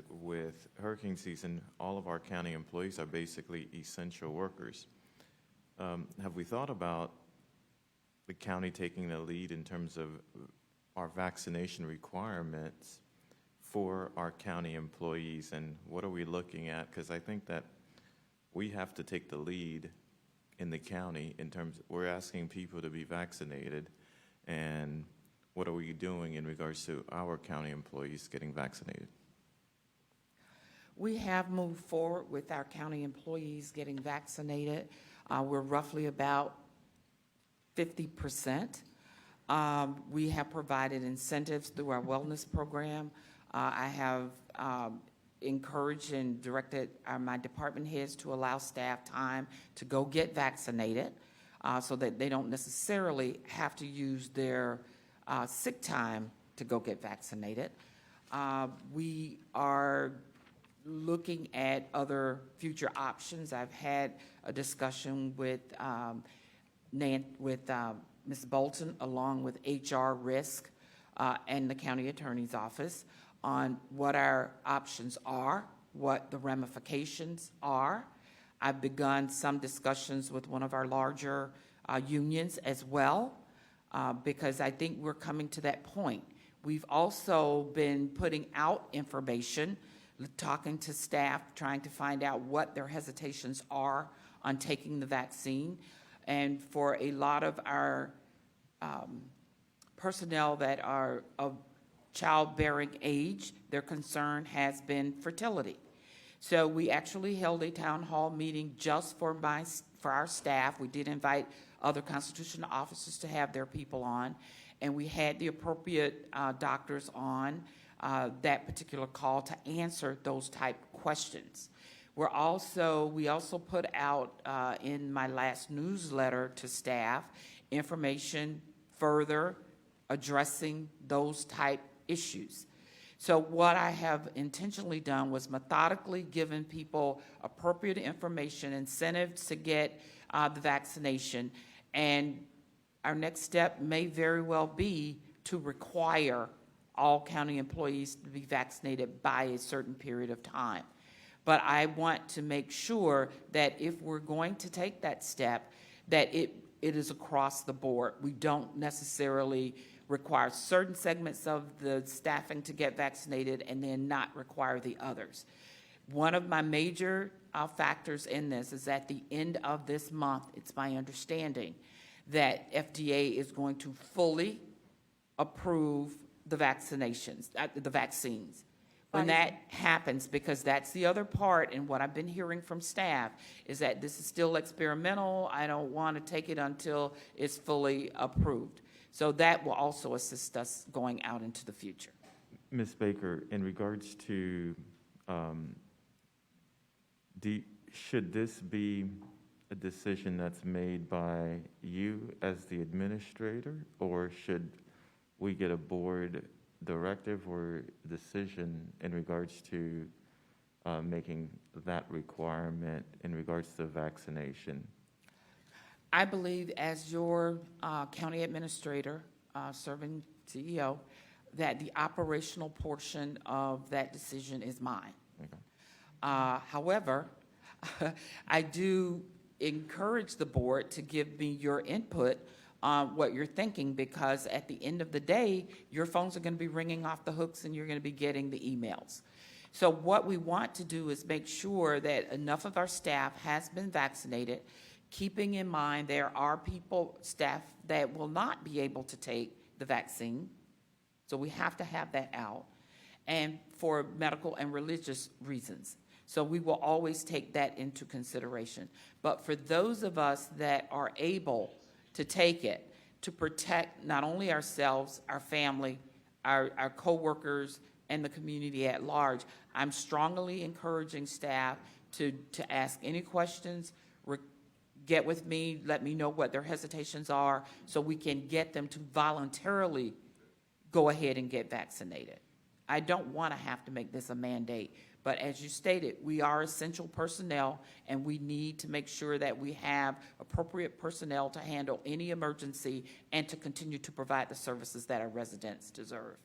with hurricane season, all of our county employees are basically essential workers. Have we thought about the county taking the lead in terms of our vaccination requirements for our county employees, and what are we looking at? Because I think that we have to take the lead in the county in terms, we're asking people to be vaccinated, and what are we doing in regards to our county employees getting vaccinated? We have moved forward with our county employees getting vaccinated. We're roughly about 50%. We have provided incentives through our wellness program. I have encouraged and directed my department heads to allow staff time to go get vaccinated so that they don't necessarily have to use their sick time to go get vaccinated. We are looking at other future options. I've had a discussion with Ms. Bolton along with HR Risk and the County Attorney's Office on what our options are, what the ramifications are. I've begun some discussions with one of our larger unions as well, because I think we're coming to that point. We've also been putting out information, talking to staff, trying to find out what their hesitations are on taking the vaccine. And for a lot of our personnel that are of childbearing age, their concern has been fertility. So we actually held a town hall meeting just for our staff. We did invite other constitutional officers to have their people on, and we had the appropriate doctors on that particular call to answer those type questions. We also put out in my last newsletter to staff information further addressing those type issues. So what I have intentionally done was methodically given people appropriate information, incentives to get the vaccination, and our next step may very well be to require all county employees to be vaccinated by a certain period of time. But I want to make sure that if we're going to take that step, that it is across the board. We don't necessarily require certain segments of the staffing to get vaccinated and then not require the others. One of my major factors in this is at the end of this month, it's my understanding that FDA is going to fully approve the vaccines. When that happens, because that's the other part, and what I've been hearing from staff is that this is still experimental. I don't want to take it until it's fully approved. So that will also assist us going out into the future. Ms. Baker, in regards to, should this be a decision that's made by you as the administrator, or should we get a board directive or decision in regards to making that requirement in regards to vaccination? I believe, as your county administrator, serving CEO, that the operational portion of that decision is mine. Okay. However, I do encourage the board to give me your input on what you're thinking, because at the end of the day, your phones are going to be ringing off the hooks and you're going to be getting the emails. So what we want to do is make sure that enough of our staff has been vaccinated, keeping in mind there are staff that will not be able to take the vaccine. So we have to have that out, and for medical and religious reasons. So we will always take that into consideration. But for those of us that are able to take it, to protect not only ourselves, our family, our coworkers, and the community at large, I'm strongly encouraging staff to ask any questions, get with me, let me know what their hesitations are, so we can get them to voluntarily go ahead and get vaccinated. I don't want to have to make this a mandate, but as you stated, we are essential personnel, and we need to make sure that we have appropriate personnel to handle any emergency and to continue to provide the services that our residents deserve.